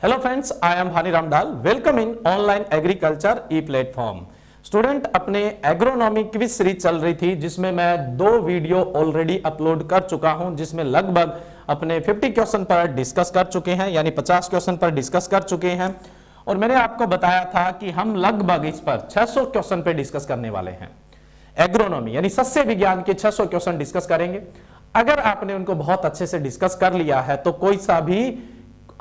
Hello friends, I am Bhani Ramdal. Welcome in online agriculture e platform. Student, अपने agronomy quiz series चल रही थी जिसमें मैं 2 वीडियो ऑलरेडी अपलोड कर चुका हूं, जिसमें लगभग अपने 50 क्वेश्चन पर डिस्कस कर चुके हैं, यानी 50 क्वेश्चन पर डिस्कस कर चुके हैं। और मैंने आपको बताया था कि हम लगभग इस पर 600 क्वेश्चन पे डिस्कस करने वाले हैं। एग्रोनॉमी यानी सस्य विज्ञान के 600 क्वेश्चन डिस्कस करेंगे। अगर आपने उनको बहुत अच्छे से डिस्कस कर लिया है तो कोई सा भी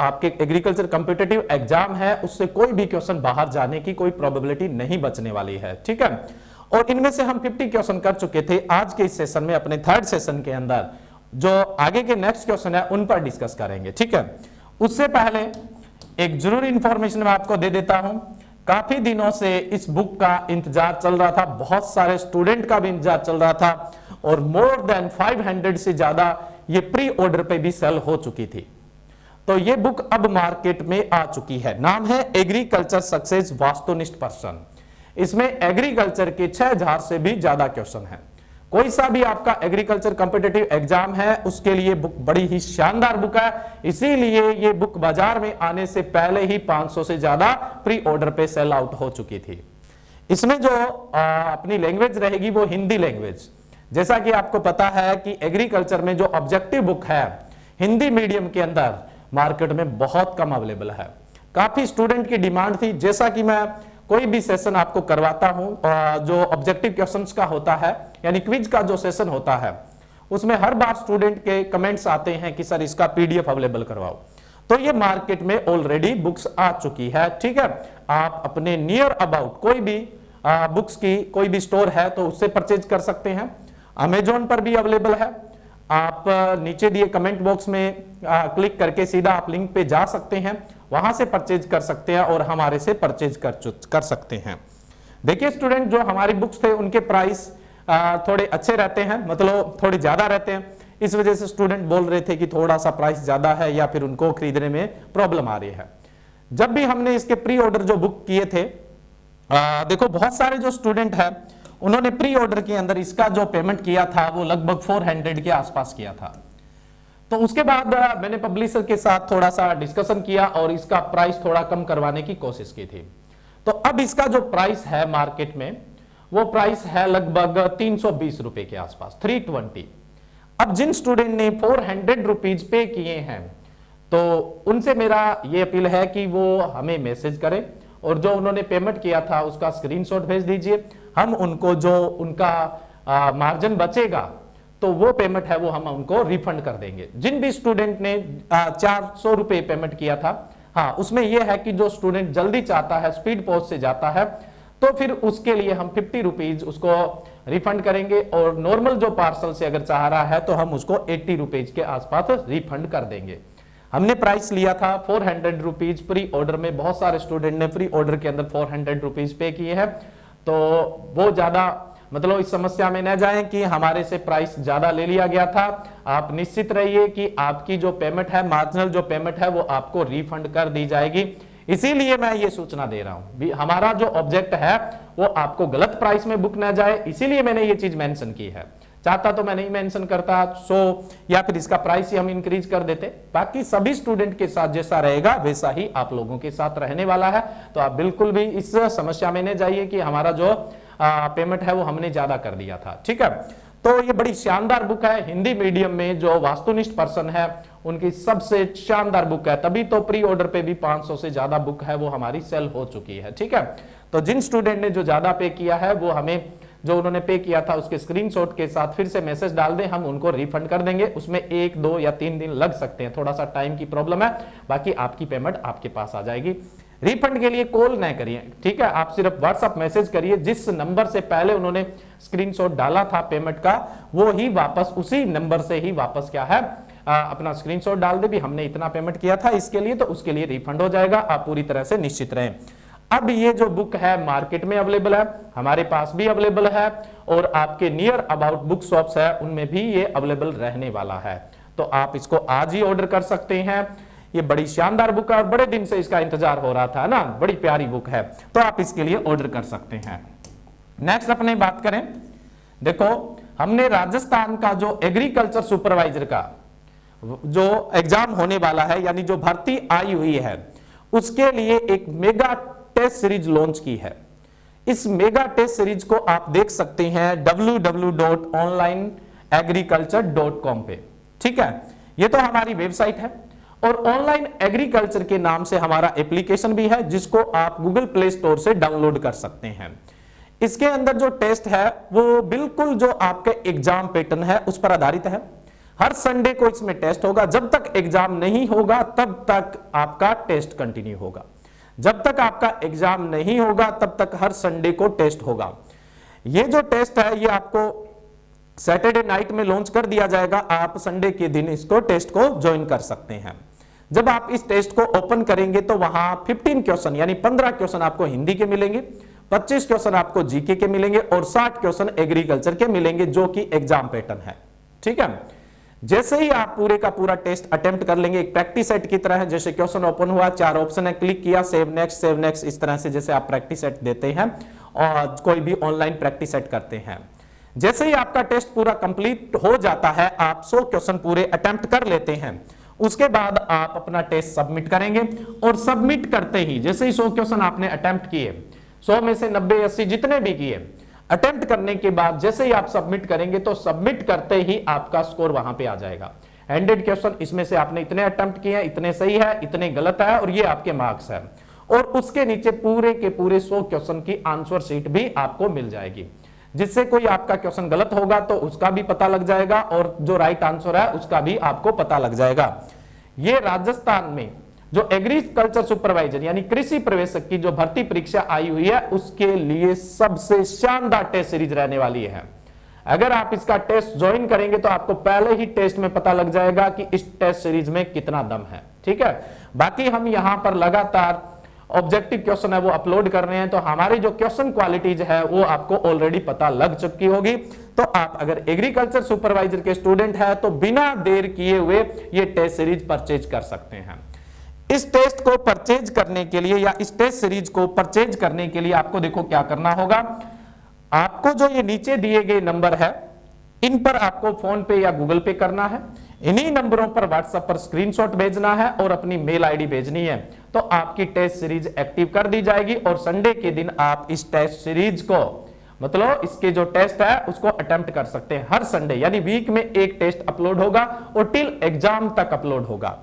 आपके एग्रीकल्चर कॉम्पिटिटिव एग्जाम है उससे कोई भी क्वेश्चन बाहर जाने की कोई प्रोबेबिलिटी नहीं बचने वाली है। ठीक है, और इनमें से हम 50 क्वेश्चन कर चुके थे। आज के इस सेशन में, अपने थर्ड सेशन के अंदर जो आगे के नेक्स्ट क्वेश्चन है उन पर डिस्कस करेंगे। ठीक है, उससे पहले एक जरूरी इंफॉर्मेशन मैं आपको दे देता हूं। काफी दिनों से इस बुक का इंतजार चल रहा था, बहुत सारे स्टूडेंट का भी इंतजार चल रहा था और मोर देन 500 से ज्यादा ये प्री ऑर्डर पे भी सेल हो चुकी थी। तो ये बुक अब मार्केट में आ चुकी है। नाम है एग्रीकल्चर सक्सेस वास्तुनिष्ठ पर्सन। इसमें एग्रीकल्चर के 6000 से भी ज्यादा क्वेश्चन है। कोई सा भी आपका एग्रीकल्चर कॉम्पिटिटिव एग्जाम है उसके लिए बुक बड़ी ही शानदार बुक है। इसीलिए ये बुक बाजार में आने से पहले ही 500 से ज्यादा प्री ऑर्डर पे सेल आउट हो चुकी थी। इसमें जो अपनी लैंग्वेज रहेगी वो हिंदी लैंग्वेज। जैसा कि आपको पता है कि एग्रीकल्चर में जो ऑब्जेक्टिव बुक है हिंदी मीडियम के अंदर मार्केट में बहुत कम अवेलेबल है। काफी स्टूडेंट की डिमांड थी। जैसा कि मैं कोई भी सेशन आपको करवाता हूं, जो ऑब्जेक्टिव क्वेश्चंस का होता है यानी क्विज का जो सेशन होता है उसमें हर बार स्टूडेंट के कमेंट्स आते हैं कि सर इसका पीडीएफ अवेलेबल करवाओ। तो ये मार्केट में ऑलरेडी बुक्स आ चुकी है। ठीक है, आप अपने नियर अबाउट कोई भी बुक्स की कोई भी स्टोर है तो उससे परचेज कर सकते हैं। अमेजोन पर भी अवेलेबल है। आप नीचे दिए कमेंट बॉक्स में क्लिक करके सीधा आप लिंक पे जा सकते हैं, वहां से परचेज कर सकते हैं और हमारे से परचेज कर सकते हैं। देखिए स्टूडेंट, जो हमारी बुक्स थे उनके प्राइस थोड़े अच्छे रहते हैं, मतलब थोड़े ज्यादा रहते हैं। इस वजह से स्टूडेंट बोल रहे थे कि थोड़ा सा प्राइस ज्यादा है या फिर उनको खरीदने में प्रॉब्लम आ रही है। जब भी हमने इसके प्री ऑर्डर जो बुक किए थे, देखो बहुत सारे जो स्टूडेंट है उन्होंने प्री ऑर्डर के अंदर इसका जो पेमेंट किया था वो लगभग 400 के आसपास किया था। तो उसके बाद मैंने पब्लिशर के साथ थोड़ा सा डिस्कशन किया और इसका प्राइस थोड़ा कम करवाने की कोशिश की थी। तो अब इसका जो प्राइस है मार्केट में वो प्राइस है लगभग 320 रुपए के आसपास, 320। अब जिन स्टूडेंट ने 400 रुपीज पे किए हैं तो उनसे मेरा ये अपील है कि वो हमें मैसेज करें और जो उन्होंने पेमेंट किया था उसका स्क्रीनशॉट भेज दीजिए। हम उनको जो उनका मार्जिन बचेगा तो वो पेमेंट है वो हम उनको रिफंड कर देंगे। जिन भी स्टूडेंट ने 400 रुपए पेमेंट किया था, हाँ उसमें यह है कि जो स्टूडेंट जल्दी चाहता है, स्पीड पोस्ट से जाता है, तो फिर उसके लिए हम 50 रुपीज उसको रिफंड करेंगे और नॉर्मल जो पार्सल से अगर चाह रहा है तो हम उसको 80 रुपीज के आसपास रिफंड कर देंगे। हमने प्राइस लिया था 400 रुपीज प्री ऑर्डर में। बहुत सारे स्टूडेंट ने प्री ऑर्डर के अंदर 400 रुपीज पे किए हैं, तो वो ज्यादा मतलब इस समस्या में न जाएं कि हमारे से प्राइस ज्यादा ले लिया गया था। आप निश्चित रहिए कि आपकी जो पेमेंट है, मार्जिनल जो पेमेंट है वो आपको रिफंड कर दी जाएगी। इसीलिए मैं ये सूचना दे रहा हूं, हमारा जो ऑब्जेक्ट है वो आपको गलत प्राइस में बुक न जाए, इसीलिए मैंने ये चीज मेंशन की है। चाहता तो मैं नहीं मेंशन करता या फिर इसका प्राइस ही हम इंक्रीज कर देते। बाकी सभी स्टूडेंट के साथ जैसा रहेगा वैसा ही आप लोगों के साथ रहने वाला है। तो आप बिल्कुल भी इस समस्या में नहीं जाइए कि हमारा जो पेमेंट है वो हमने ज्यादा कर दिया था। ठीक है, तो ये बड़ी शानदार बुक है। हिंदी मीडियम में जो वास्तुनिष्ठ पर्सन है उनकी सबसे शानदार बुक है। तभी तो प्री ऑर्डर पे भी 500 से ज्यादा बुक है वो हमारी सेल हो चुकी है। ठीक है, तो जिन स्टूडेंट ने जो ज्यादा पे किया है वो हमें जो उन्होंने पे किया था उसके स्क्रीनशॉट के साथ फिर से मैसेज डाल दें, हम उनको रिफंड कर देंगे। उसमें 1, 2 या 3 दिन लग सकते हैं, थोड़ा सा टाइम की प्रॉब्लम है। बाकी आपकी पेमेंट आपके पास आ जाएगी। रिफंड के लिए कॉल न करिए, ठीक है, आप सिर्फ व्हाट्सएप मैसेज करिए। जिस नंबर से पहले उन्होंने स्क्रीनशॉट डाला था पेमेंट का वो ही वापस उसी नंबर से ही वापस क्या है अपना स्क्रीनशॉट डाल दे भी हमने इतना पेमेंट किया था इसके लिए, तो उसके लिए रिफंड हो जाएगा। आप पूरी तरह से निश्चित रहें। अब ये जो बुक है मार्केट में अवेलेबल है, हमारे पास भी अवेलेबल है और आपके नियर अबाउट बुक शॉप्स है उनमें भी ये अवेलेबल रहने वाला है। तो आप इसको आज ही ऑर्डर कर सकते हैं। ये बड़ी शानदार बुक है और बड़े दिन से इसका इंतजार हो रहा था ना, बड़ी प्यारी बुक है, तो आप इसके लिए ऑर्डर कर सकते हैं। नेक्स्ट अपने बात करें, देखो हमने राजस्थान का जो एग्रीकल्चर सुपरवाइजर का जो एग्जाम होने वाला है यानी जो भर्ती आई हुई है उसके लिए एक मेगा टेस्ट सीरीज लॉन्च की है। इस मेगा टेस्ट सीरीज को आप देख सकते हैं www.onlineagriculture.com पे। ठीक है, ये तो हमारी वेबसाइट है और ऑनलाइन एग्रीकल्चर के नाम से हमारा एप्लीकेशन भी है जिसको आप गूगल प्ले स्टोर से डाउनलोड कर सकते हैं। इसके अंदर जो टेस्ट है वो बिल्कुल जो आपके एग्जाम पैटर्न है उस पर आधारित है। हर संडे को इसमें टेस्ट होगा, जब तक एग्जाम नहीं होगा तब तक आपका टेस्ट कंटिन्यू होगा। जब तक आपका एग्जाम नहीं होगा तब तक हर संडे को टेस्ट होगा। ये जो टेस्ट है ये आपको सैटरडे नाइट में लॉन्च कर दिया जाएगा। आप संडे के दिन इसको टेस्ट को ज्वाइन कर सकते हैं। जब आप इस टेस्ट को ओपन करेंगे तो वहां 15 क्वेश्चन यानी 15 क्वेश्चन आपको हिंदी के मिलेंगे, 25 क्वेश्चन आपको जीके के मिलेंगे और 60 क्वेश्चन एग्रीकल्चर के मिलेंगे जो कि एग्जाम पैटर्न है। ठीक है, जैसे ही आप पूरे का पूरा टेस्ट अटेम्प्ट कर लेंगे, एक प्रैक्टिस सेट की तरह है। जैसे क्वेश्चन ओपन हुआ, 4 ऑप्शन है, क्लिक किया, सेव नेक्स्ट, इस तरह से जैसे आप प्रैक्टिस सेट देते हैं और कोई भी ऑनलाइन प्रैक्टिस सेट करते हैं। जैसे ही आपका टेस्ट पूरा कंप्लीट हो जाता है, आप 100 क्वेश्चन पूरे अटेम्प्ट कर लेते हैं, उसके बाद आप अपना टेस्ट सबमिट करेंगे और सबमिट करते ही जैसे ही 100 क्वेश्चन आपने अटेम्प्ट किए, 100 में से 90 80 जितने भी किए, अटेम्प्ट करने के बाद जैसे ही आप सबमिट करेंगे तो सबमिट करते ही आपका स्कोर वहां पे आ जाएगा। 100 क्वेश्चन, इसमें से आपने इतने अटेम्प्ट किए हैं, इतने सही है, इतने गलत है और ये आपके मार्क्स है। और उसके नीचे पूरे के पूरे 100 क्वेश्चन की आंसर शीट भी आपको मिल जाएगी, जिससे कोई आपका क्वेश्चन गलत होगा तो उसका भी पता लग जाएगा और जो राइट आंसर है उसका भी आपको पता लग जाएगा। ये राजस्थान में जो एग्रीकल्चर सुपरवाइजर यानी कृषि प्रवेशक की जो भर्ती परीक्षा आई हुई है उसके लिए सबसे शानदार टेस्ट सीरीज रहने वाली है। अगर आप इसका टेस्ट ज्वाइन करेंगे तो आपको पहले ही टेस्ट में पता लग जाएगा कि इस टेस्ट सीरीज में कितना दम है। ठीक है, बाकी हम यहां पर लगातार ऑब्जेक्टिव क्वेश्चन है वो अपलोड कर रहे हैं, तो हमारी जो क्वेश्चन क्वालिटीज है वो आपको ऑलरेडी पता लग चुकी होगी। तो आप अगर एग्रीकल्चर सुपरवाइजर के स्टूडेंट है तो बिना देर किए हुए ये टेस्ट सीरीज परचेज कर सकते हैं। इस टेस्ट को परचेज करने के लिए या इस टेस्ट सीरीज को परचेज करने के लिए आपको देखो क्या करना होगा। आपको जो ये नीचे दिए गए नंबर है इन पर आपको फोन पे या गूगल पे करना है। इन्हीं नंबरों पर व्हाट्सएप पर स्क्रीनशॉट भेजना है और अपनी मेल आईडी भेजनी है, तो आपकी टेस्ट सीरीज एक्टिव कर दी जाएगी और संडे के दिन आप इस टेस्ट सीरीज को मतलब इसके जो टेस्ट है उसको अटेम्प्ट कर सकते हैं। हर संडे यानी वीक में एक टेस्ट अपलोड होगा और टिल एग्जाम तक अपलोड होगा।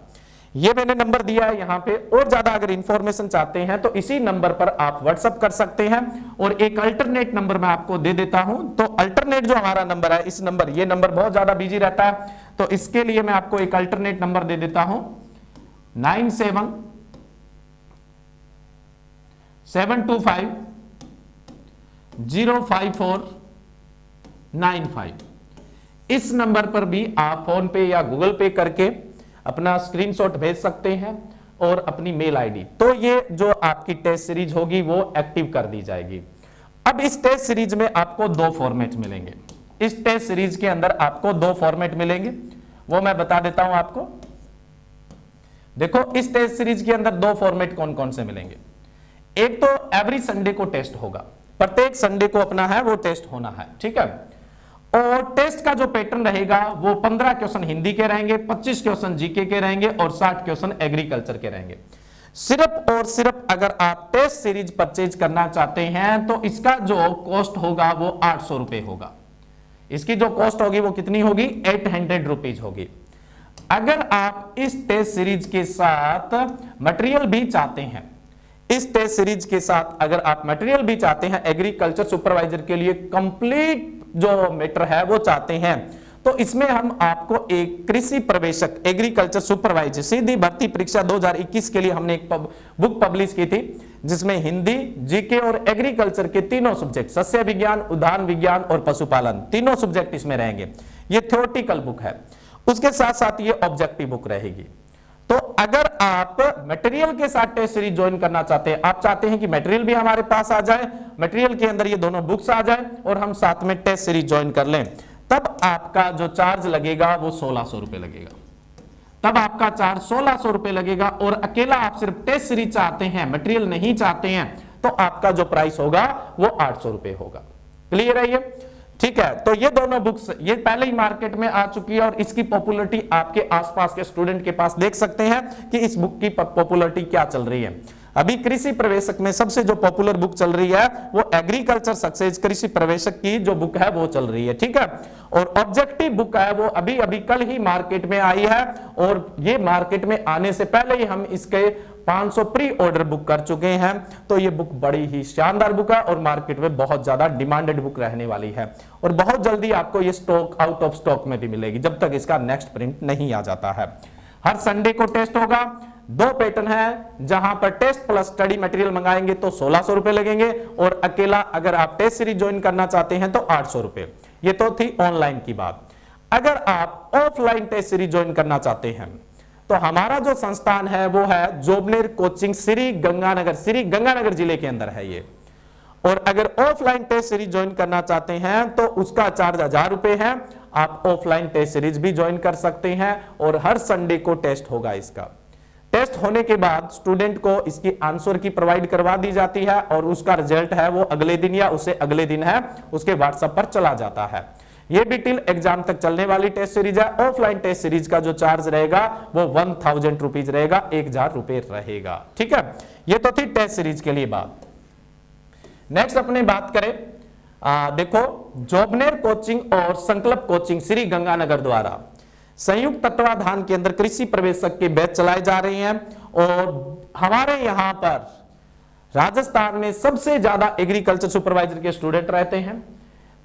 ये मैंने नंबर दिया है यहाँ पे, और ज्यादा अगर इंफॉर्मेशन चाहते हैं तो इसी नंबर पर आप व्हाट्सएप कर सकते हैं। और एक अल्टरनेट नंबर मैं आपको दे देता हूं, तो अल्टरनेट जो हमारा नंबर है इस नंबर ये नंबर बहुत ज्यादा बिजी रहता है, तो इसके लिए मैं आपको एक अल्टरनेट नंबर दे देता हूं 9772505495। इस नंबर पर भी आप फोन पे या गूगल पे करके अपना स्क्रीनशॉट भेज सकते हैं और अपनी मेल आईडी, तो ये जो आपकी टेस्ट सीरीज होगी वो एक्टिव कर दी जाएगी। अब इस टेस्ट सीरीज में आपको 2 फॉर्मेट मिलेंगे। इस टेस्ट सीरीज के अंदर आपको 2 फॉर्मेट मिलेंगे, वो मैं बता देता हूं आपको। देखो इस टेस्ट सीरीज के अंदर 2 फॉर्मेट कौन कौन से मिलेंगे। एक तो एवरी संडे को टेस्ट होगा, प्रत्येक संडे को अपना है वो टेस्ट होना है। ठीक है, और टेस्ट का जो पैटर्न रहेगा वो 15 क्वेश्चन हिंदी के रहेंगे, 25 क्वेश्चन जीके के रहेंगे और 60 क्वेश्चन एग्रीकल्चर के रहेंगे। सिर्फ और सिर्फ अगर आप टेस्ट सीरीज परचेज करना चाहते हैं तो इसका जो कॉस्ट होगा वो 800 रुपए होगा। इसकी जो कॉस्ट होगी वो कितनी होगी, 800 रुपीज होगी। अगर आप इस टेस्ट सीरीज के साथ मटेरियल भी चाहते हैं, इस टेस्ट सीरीज के साथ अगर आप मटेरियल भी चाहते हैं, एग्रीकल्चर सुपरवाइजर के लिए कंप्लीट जो मैटर है वो चाहते हैं, तो इसमें हम आपको एक कृषि प्रवेशक एग्रीकल्चर सुपरवाइजर सीधी भर्ती परीक्षा 2021 के लिए हमने एक बुक पब्लिश की थी, जिसमें हिंदी, जीके और एग्रीकल्चर के तीनों सब्जेक्ट, सस्य विज्ञान, उद्यान विज्ञान और पशुपालन, तीनों सब्जेक्ट इसमें रहेंगे। ये थ्योरेटिकल बुक है, उसके साथ साथ ये ऑब्जेक्टिव बुक रहेगी। तो अगर आप मटेरियल के साथ टेस्ट सीरीज ज्वाइन करना चाहते हैं, आप चाहते हैं कि मटेरियल भी हमारे पास आ जाए, मटेरियल के अंदर ये दोनों बुक्स आ जाए और हम साथ में टेस्ट सीरीज ज्वाइन कर लें, तब आपका जो चार्ज लगेगा वो 1600 रुपए लगेगा। तब आपका चार्ज 1600 रुपए लगेगा। और अकेला आप सिर्फ टेस्ट सीरीज चाहते हैं, मटेरियल नहीं चाहते हैं, तो आपका जो प्राइस होगा वो 800 रुपए होगा। क्लियर है ये? ठीक है, तो ये दोनों बुक्स ये पहले ही मार्केट में आ चुकी है और इसकी पॉपुलैरिटी आपके आसपास के स्टूडेंट के पास देख सकते हैं कि इस बुक की पॉपुलैरिटी क्या चल रही है। अभी कृषि प्रवेशक में सबसे जो पॉपुलर बुक चल रही है वो एग्रीकल्चर सक्सेस कृषि प्रवेशक की जो बुक है वो चल रही है, ठीक है। और ऑब्जेक्टिव बुक है वो अभी अभी कल ही मार्केट में आई है और ये मार्केट में आने से पहले ही हम इसके 500 प्री ऑर्डर बुक कर चुके हैं। तो ये बुक बड़ी ही शानदार बुक है और मार्केट में बहुत ज्यादा डिमांडेड बुक रहने वाली है और बहुत जल्दी आपको ये स्टॉक आउट ऑफ स्टॉक में भी मिलेगी जब तक इसका नेक्स्ट प्रिंट नहीं आ जाता है। हर संडे को टेस्ट होगा, 2 पैटर्न है जहां पर टेस्ट प्लस स्टडी मटेरियल मंगाएंगे तो 1600 रुपए लगेंगे और अकेला अगर आप टेस्ट सीरीज ज्वाइन करना चाहते हैं तो 800 रुपए। ये तो थी ऑनलाइन की बात। अगर आप ऑफलाइन टेस्ट सीरीज ज्वाइन करना चाहते हैं तो हमारा जो संस्थान है वो है जोबनेर कोचिंग श्री गंगानगर जिले के अंदर है ये। और अगर ऑफलाइन टेस्ट सीरीज ज्वाइन करना चाहते हैं तो उसका चार्ज 1000 रुपए है। आप ऑफलाइन टेस्ट सीरीज भी ज्वाइन कर सकते हैं और हर संडे को टेस्ट होगा। इसका टेस्ट होने के बाद स्टूडेंट को इसकी आंसर की प्रोवाइड करवा दी जाती है और उसका रिजल्ट है वो अगले दिन या उससे अगले दिन है उसके व्हाट्सएप पर चला जाता है। ये भी टिल एग्जाम तक चलने वाली टेस्ट सीरीज है। ऑफलाइन टेस्ट सीरीज का जो चार्ज रहेगा वो 1000 रुपीज रहेगा, 1000 रुपए रहेगा, ठीक है। ये तो थी टेस्ट सीरीज के लिए बात। नेक्स्ट अपने बात करें देखो जोबनेर कोचिंग और संकल्प कोचिंग श्री गंगानगर द्वारा संयुक्त तत्वाधान के अंदर कृषि प्रवेशक के बैच चलाए जा रहे हैं और हमारे यहां पर राजस्थान में सबसे ज्यादा एग्रीकल्चर सुपरवाइजर के स्टूडेंट रहते हैं।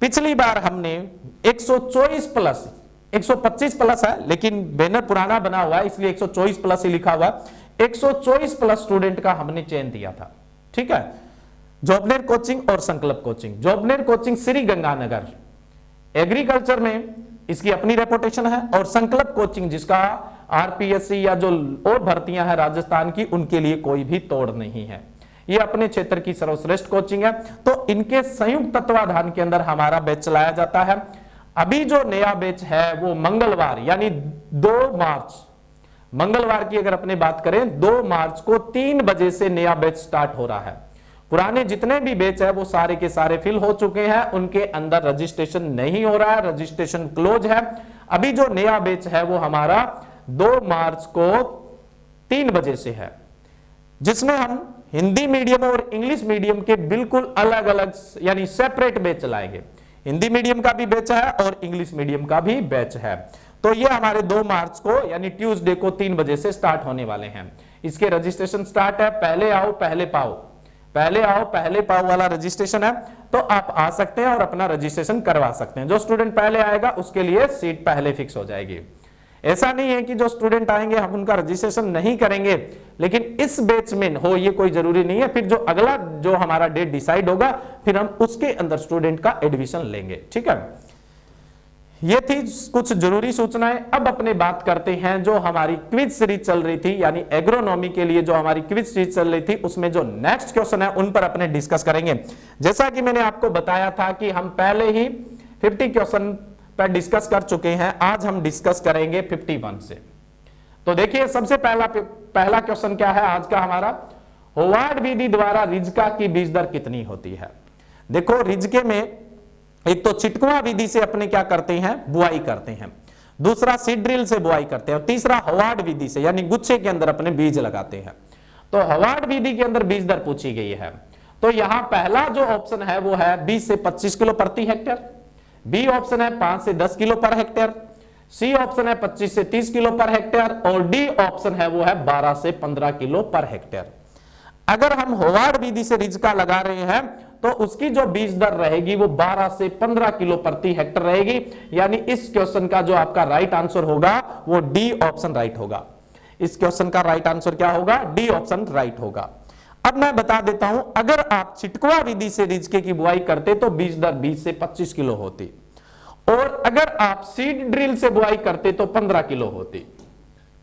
पिछली बार हमने 124 प्लस 125 प्लस है लेकिन बैनर पुराना बना हुआ है इसलिए 124 प्लस ही लिखा हुआ, 124 प्लस स्टूडेंट का हमने चयन दिया था, ठीक है। जोबनेर कोचिंग और संकल्प coaching. Jobner coaching Shri Ganganagar agriculture में इसकी अपनी रेपुटेशन है और संकल्प कोचिंग जिसका आरपीएससी या जो और भर्तियां हैं राजस्थान की उनके लिए कोई भी तोड़ नहीं है। ये अपने क्षेत्र की सर्वश्रेष्ठ कोचिंग है। तो इनके संयुक्त तत्वाधान के अंदर हमारा बैच चलाया जाता है। अभी जो नया बैच है वो मंगलवार यानी 2 मार्च मंगलवार की अगर अपने बात करें 2 मार्च को 3 बजे से नया बैच स्टार्ट हो रहा है। पुराने जितने भी बैच है वो सारे के सारे फिल हो चुके हैं, उनके अंदर रजिस्ट्रेशन नहीं हो रहा है, रजिस्ट्रेशन क्लोज है। अभी जो नया बैच है वो हमारा 2 मार्च को 3 बजे से है जिसमें हम हिंदी मीडियम और इंग्लिश मीडियम के बिल्कुल अलग अलग यानी सेपरेट बैच चलाएंगे। हिंदी मीडियम का भी बैच है और इंग्लिश मीडियम का भी बैच है। तो ये हमारे 2 मार्च को यानी ट्यूसडे को 3 बजे से स्टार्ट होने वाले हैं। इसके रजिस्ट्रेशन स्टार्ट है, पहले आओ पहले पाओ, पहले आओ पहले पाओ वाला रजिस्ट्रेशन है। तो आप आ सकते हैं और अपना रजिस्ट्रेशन करवा सकते हैं। जो स्टूडेंट पहले आएगा उसके लिए सीट पहले फिक्स हो जाएगी। ऐसा नहीं है कि जो स्टूडेंट आएंगे हम उनका रजिस्ट्रेशन नहीं करेंगे, लेकिन इस बैच में हो ये कोई जरूरी नहीं है। फिर जो अगला जो हमारा डेट डिसाइड होगा फिर हम उसके अंदर स्टूडेंट का एडमिशन लेंगे, ठीक है। ये थी कुछ जरूरी सूचनाएं। अब अपने बात करते हैं जो हमारी क्विज सीरीज चल रही थी यानी एग्रोनॉमी के लिए जो हमारी क्विज सीरीज चल रही थी उसमें जो नेक्स्ट क्वेश्चन है उन पर अपने डिस्कस करेंगे। जैसा कि मैंने आपको बताया था कि हम पहले ही 50 क्वेश्चन पर डिस्कस कर चुके हैं, आज हम डिस्कस करेंगे 51 से। तो देखिए सबसे पहला क्वेश्चन क्या है आज का हमारा, होवार्ड विधि द्वारा रिजका की बीज दर कितनी होती है। देखो रिजके में एक तो चिटकुआ विधि से अपने क्या करते हैं बुआई करते हैं, दूसरा सीड ड्रिल से बुआई करते हैं और तीसरा होवार्ड विधि से यानी गुच्छे के अंदर अपने बीज लगाते हैं। तो होवार्ड विधि के अंदर बीज दर पूछी गई है। तो यहां पहला जो ऑप्शन है वो है 20 से 25 किलो प्रति हेक्टेयर, बी ऑप्शन है 5 से 10 किलो पर हेक्टेयर, सी ऑप्शन है 25 से 30 किलो पर हेक्टेयर और डी ऑप्शन है वो है 12 से 15 किलो पर हेक्टेयर। अगर हम होवार्ड विधि से रिजका लगा रहे हैं तो उसकी जो बीज दर रहेगी वो 12 से 15 किलो प्रति हेक्टेयर रहेगी। यानी इस क्वेश्चन का जो आपका राइट आंसर होगा वो डी ऑप्शन राइट होगा। इस क्वेश्चन का राइट आंसर क्या होगा, डी ऑप्शन राइट होगा। अब मैं बता देता हूं, अगर आप चिटकुआ विधि से रिजके की बुआई करते तो बीज दर 20 से 25 किलो होती और अगर आप सीड ड्रिल से बुआई करते तो 15 किलो होती।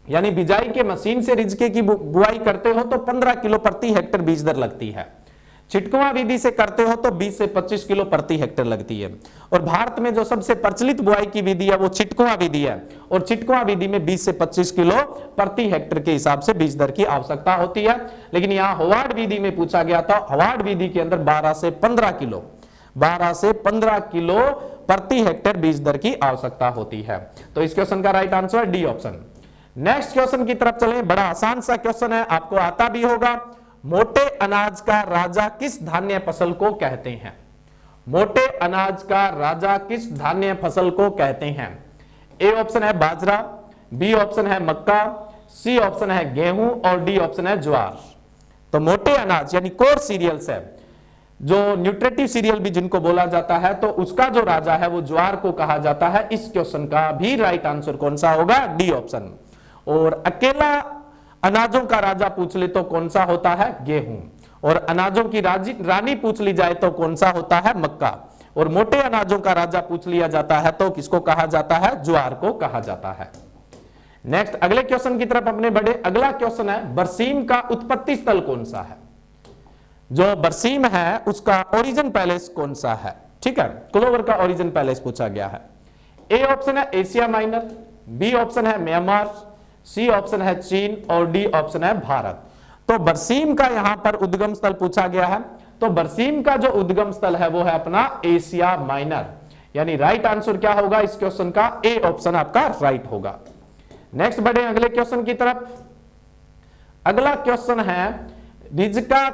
यानी बिजाई के मशीन से रिजके की बुआई करते हो तो 15 किलो प्रति हेक्टेयर बीज दर लगती है, चिटकुआ विधि से करते हो तो 20 से 25 किलो प्रति हेक्टेयर लगती है। और भारत में जो सबसे प्रचलित बुआई की विधि है वो चिटकुआ विधि है और चिटकुआ विधि में 20 से 25 किलो प्रति हेक्टेयर के हिसाब से बीज दर की आवश्यकता होती है। लेकिन यहां होवार्ड विधि में पूछा गया था, होवार्ड विधि के अंदर 12 से 15 किलो प्रति हेक्टेयर बीज दर की आवश्यकता होती है। तो इस क्वेश्चन का right answer D option. Next question की तरफ चलें, बड़ा आसान सा क्वेश्चन है, आपको आता भी होगा। मोटे अनाज का राजा किस धान्य फसल को कहते हैं? मोटे अनाज का राजा किस धान्य फसल को कहते हैं? ए ऑप्शन है बाजरा, बी ऑप्शन है मक्का, सी ऑप्शन है गेहूं और डी ऑप्शन है ज्वार। तो मोटे अनाज यानी कोर सीरियल्स है, जो न्यूट्रिटिव सीरियल भी जिनको बोला जाता है, तो उसका जो राजा है वो ज्वार को कहा जाता है। इस क्वेश्चन का भी राइट आंसर कौन सा होगा? D option. और अकेला अनाजों का राजा पूछ ले तो कौन सा होता है? गेहूं। और अनाजों की रानी पूछ ली जाए तो कौन सा होता है? मक्का। और मोटे अनाजों का राजा पूछ लिया जाता है तो किसको कहा जाता है? ज्वार को कहा जाता है। नेक्स्ट अगले क्वेश्चन की तरफ अपने बढ़े। अगला क्वेश्चन है, बरसीम का उत्पत्ति स्थल कौन सा है? जो बरसीम है उसका ओरिजिन पैलेस कौन सा है? ठीक है, क्लोवर का ओरिजिन पैलेस पूछा गया है। ए ऑप्शन है एशिया माइनर, बी ऑप्शन है म्यांमार, सी ऑप्शन है चीन और डी ऑप्शन है भारत। तो बरसीम का यहां पर उद्गम स्थल पूछा गया है, तो बरसीम का जो उद्गम स्थल है वो है अपना एशिया माइनर, यानी राइट आंसर क्या होगा इस क्वेश्चन का? ए ऑप्शन आपका राइट होगा। नेक्स्ट बढ़े अगले क्वेश्चन की तरफ। अगला क्वेश्चन है, रिजका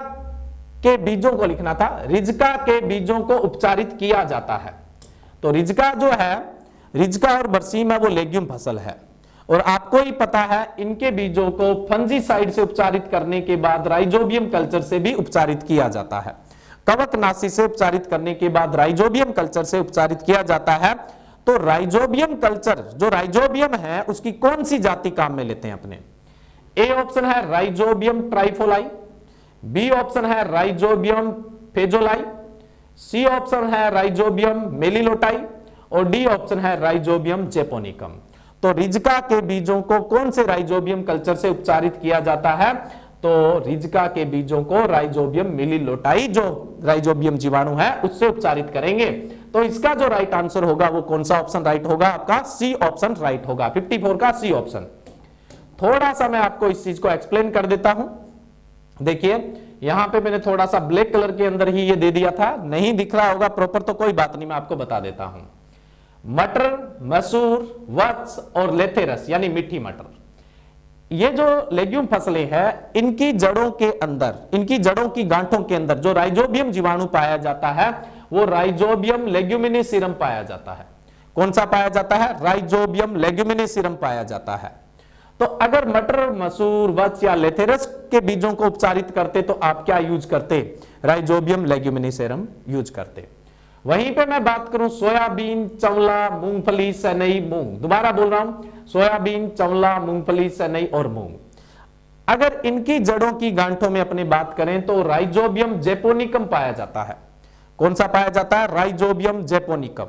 के बीजों को लिखना था, रिजका के बीजों को उपचारित किया जाता है। तो रिजका जो है, रिजका और बरसीम है वो लेग्यूम फसल है, और आपको ही पता है इनके बीजों को फंजीसाइड से उपचारित करने के बाद राइजोबियम कल्चर से भी उपचारित किया जाता है। कवकनाशी से उपचारित करने के बाद राइजोबियम कल्चर से उपचारित किया जाता है। तो राइजोबियम कल्चर, जो राइजोबियम है उसकी कौन सी जाति काम में लेते हैं अपने? ए ऑप्शन है राइजोबियम ट्राइफोलाई, बी ऑप्शन है राइजोबियम फेजोलाई, सी ऑप्शन है राइजोबियम मेलिलोटाई और डी ऑप्शन है राइजोबियम जेपोनिकम। तो रिजका के बीजों को कौन से राइजोबियम कल्चर से उपचारित किया जाता है? तो रिजका के बीजों को राइजोबियम मेलिलोटाई, जो राइजोबियम जीवाणु है उससे उपचारित करेंगे। तो इसका जो राइट आंसर होगा वो कौन सा ऑप्शन राइट होगा? आपका सी ऑप्शन राइट होगा, 54 का सी ऑप्शन। थोड़ा सा मैं आपको इस चीज को एक्सप्लेन कर देता हूं। देखिए यहां पे मैंने थोड़ा सा ब्लैक कलर के अंदर ही ये दे दिया था, नहीं दिख रहा होगा प्रॉपर तो कोई बात नहीं, मैं आपको बता देता हूं। मटर, मसूर, वत्स और लेथेरस यानी मीठी मटर, ये जो लेग्यूम फसलें हैं, इनकी जड़ों के अंदर, इनकी जड़ों की गांठों के अंदर जो राइजोबियम जीवाणु पाया जाता है वो राइजोबियम लेग्यूमिनेसिरम पाया जाता है। कौन सा पाया जाता है? राइजोबियम लेग्यूमिनेसिरम पाया जाता है। तो अगर मटर, मसूर, वत्स या लेथेरस के बीजों को उपचारित करते तो आप क्या यूज करते? राइजोबियम लेग्यूमिनेसिरम यूज करते। वहीं पे मैं बात करूं सोयाबीन, चवला, मूंगफली, सनई, मूंग, दोबारा बोल रहा हूं, सोयाबीन, चवला, मूंगफली, सनई और मूंग, अगर इनकी जड़ों की गांठों में अपनी बात करें तो राइजोबियम जेपोनिकम पाया जाता है। कौन सा पाया जाता है? Rhizobium japonicum.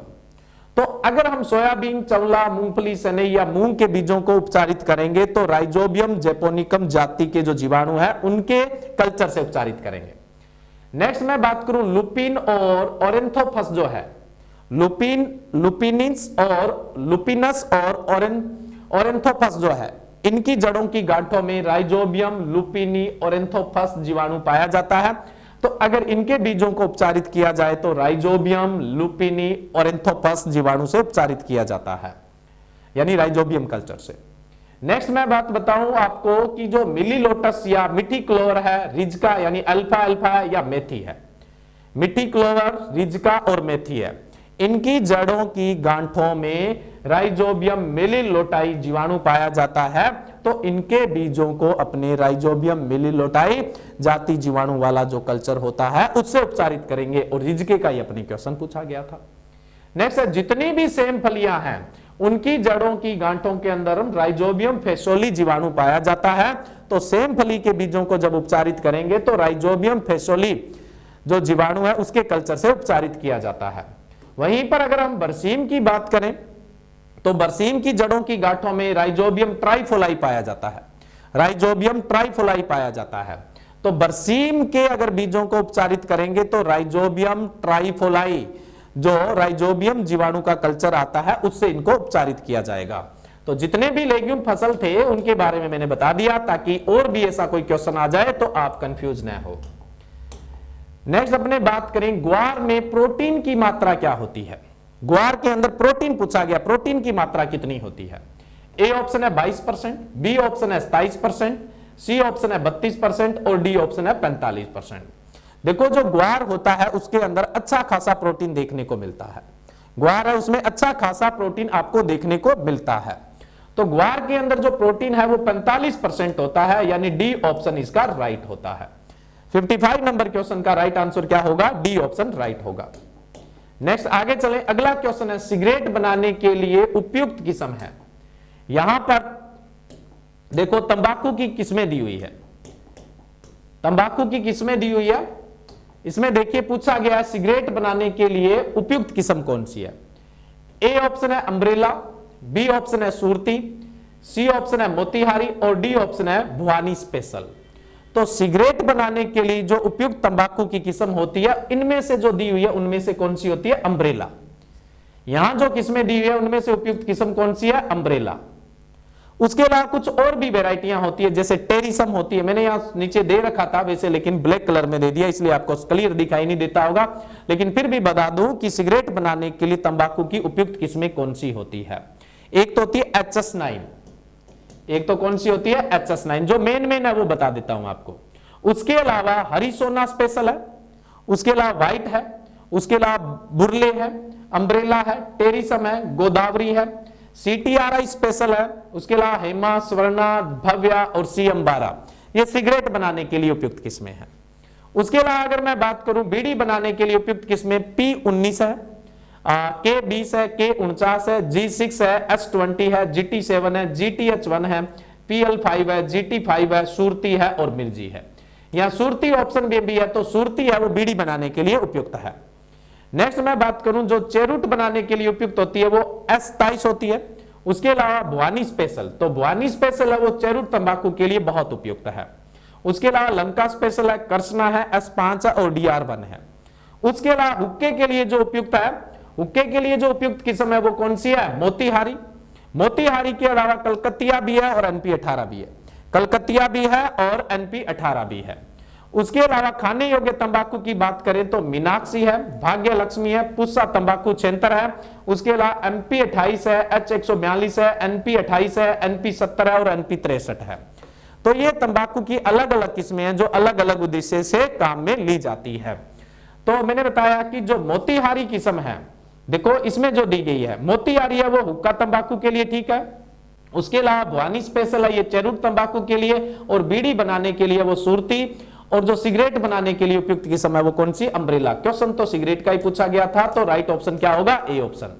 तो अगर हम सोयाबीन, चवला, मूंगफली, सनई या मूंग के बीजों को उपचारित करेंगे तो राइजोबियम जेपोनिकम जाति के जो जीवाणु है उनके कल्चर से उपचारित करेंगे। नेक्स्ट मैं बात करूं लुपिन और ओरेंथोफस जो है, लुपिन, लुपिनिस और लुपिनस और ओरेंथोफस जो है, इनकी जड़ों की गांठों में राइजोबियम लुपिनी ओरेंथोफस जीवाणु पाया जाता है। तो अगर इनके बीजों को उपचारित किया जाए तो राइजोबियम लुपिनी ओरेंथोफस जीवाणु से उपचारित किया जाता है, यानी राइजोबियम कल्चर से। नेक्स्ट मैं बात बताऊं आपको कि जो मिलीलोटस या मिठी क्लोवर है, रिजका यानी अल्फा अल्फा या मेथी है, मिठी क्लोवर, रिजका और मेथी है, इनकी जड़ों की गांठों में राइजोबियम मेलिलोटाई जीवाणु पाया जाता है। तो इनके बीजों को अपने राइजोबियम मेलिलोटाई जाति जीवाणु वाला जो कल्चर होता है उससे उपचारित करेंगे। और रिजके का ही अपने क्वेश्चन पूछा गया था। नेक्स्ट है जितनी भी सेम फलियां हैं उनकी जड़ों की गांठों के अंदर राइजोबियम फेसोली जीवाणु पाया जाता है। तो सेम फली के बीजों को जब उपचारित करेंगे तो राइजोबियम फेसोली जो जीवाणु है उसके कल्चर से उपचारित किया जाता है। वहीं पर अगर हम बरसीम की बात करें तो बरसीम की जड़ों की गांठों में राइजोबियम ट्राइफोलाई पाया जाता है, राइजोबियम ट्राइफोलाई पाया जाता है। तो बरसीम के अगर बीजों को उपचारित करेंगे तो राइजोबियम ट्राइफोलाई जो राइजोबियम जीवाणु का कल्चर आता है उससे इनको उपचारित किया जाएगा। तो जितने भी लेग्यूम फसल थे उनके बारे में मैंने बता दिया ताकि और भी ऐसा कोई क्वेश्चन आ जाए तो आप कंफ्यूज न हो। नेक्स्ट अपने बात करें ग्वार में प्रोटीन की मात्रा क्या होती है। ग्वार के अंदर प्रोटीन पूछा गया, प्रोटीन की मात्रा कितनी होती है? ए ऑप्शन है 22%, बी ऑप्शन है 27%, सी ऑप्शन है 32% और डी ऑप्शन है 45%। देखो जो ग्वार होता है उसके अंदर अच्छा खासा प्रोटीन देखने को मिलता है, ग्वार है उसमें अच्छा खासा प्रोटीन आपको देखने को मिलता है। तो ग्वार के अंदर जो प्रोटीन है वो 45% होता है, यानी डी ऑप्शन इसका राइट होता है। 55 नंबर क्वेश्चन का राइट आंसर क्या होगा? डी ऑप्शन राइट होगा। नेक्स्ट आगे चले, अगला क्वेश्चन है सिगरेट बनाने के लिए उपयुक्त किस्म है। यहां पर देखो तंबाकू की किस्में दी हुई है, तंबाकू की किस्में दी हुई है। इसमें देखिए पूछा गया है सिगरेट बनाने के लिए उपयुक्त किस्म कौन सी है? ए ऑप्शन है अम्ब्रेला, बी ऑप्शन है सुरती, सी ऑप्शन है मोतीहारी और डी ऑप्शन है भुआनी स्पेशल। तो सिगरेट बनाने के लिए जो उपयुक्त तंबाकू की किस्म होती है, इनमें से जो दी हुई है उनमें से कौन सी होती है? अम्ब्रेला। यहां जो किस्में दी हुई है उनमें से उपयुक्त किस्म कौन सी है? अम्ब्रेला। उसके अलावा कुछ और भी वेराइटियां होती है, जैसे टेरिसम होती है, मैंने यहां नीचे दे रखा था वैसे, लेकिन ब्लैक कलर में दे दिया इसलिए आपको क्लियर दिखाई नहीं देता होगा, लेकिन फिर भी बता दूं कि सिगरेट बनाने के लिए तंबाकू की उपयुक्त किस्में कौन सी होती है। एक तो होती है HS9, एक तो कौन सी होती है? HS9। जो मेन है वो बता देता हूं आपको। उसके अलावा हरिसोना स्पेशल है, उसके अलावा व्हाइट है, उसके अलावा बुरले है, अम्ब्रेला है, टेरिसम है, गोदावरी है, CTRI स्पेशल है, उसके अलावा हेमा, स्वर्णा, भव्या और सी अंबारा। ये सिगरेट बनाने के लिए उपयुक्त किस्में हैं। उसके अलावा अगर मैं बात करूं बीड़ी बनाने के लिए उपयुक्त किस्में P19 है, K20 है, K49 है, G6 है, H20 है, GT7 है, GTH1 है, PL5 है, GT5 है, सुरती है और मिर्जी है। यहां सुरती ऑप्शन भी है, तो सुरती है वो बीड़ी बनाने के लिए उपयुक्त है। नेक्स्ट मैं बात करूं जो चेरुट बनाने के लिए उपयुक्त होती है वो S23 होती है। उसके अलावा भुआनी स्पेशल, तो भुआनी स्पेशल है वो चेरुट तंबाकू के लिए बहुत उपयुक्त है। उसके अलावा लंका स्पेशल है, कर्सना है, S5 है और DR1 है। उसके अलावा हुक्के के लिए जो उपयुक्त है, हुक्के के लिए जो उपयुक्त किस्म है वो कौन सी है? मोतीहारी। मोतीहारी के अलावा कलकतिया भी है और NP18 भी है, कलकतिया भी है और NP18 भी है। उसके अलावा खाने योग्य तंबाकू की बात करें तो मीनाक्षी है, भाग्य लक्ष्मी है, पुस्सा तंबाकू छेंतर है, उसके अलावा MP28 है, H142 है, NP28 है, NP70 है और NP63 है। तो ये तंबाकू की अलग अलग किस्में हैं जो अलग अलग उद्देश्य से काम में ली जाती है। तो मैंने बताया कि जो मोतीहारी किस्म है, देखो इसमें जो दी गई है मोतीहारी है वो हुक्का तंबाकू के लिए ठीक है। उसके अलावा भुआनी स्पेशल है ये चेरुट तंबाकू के लिए, और बीड़ी बनाने के लिए वो सुरती, और जो सिगरेट बनाने के लिए उपयुक्त किस्म है वो कौन सी? अम्ब्रेला। क्वेश्चन तो सिगरेट का ही पूछा गया था, तो राइट ऑप्शन क्या होगा? A option.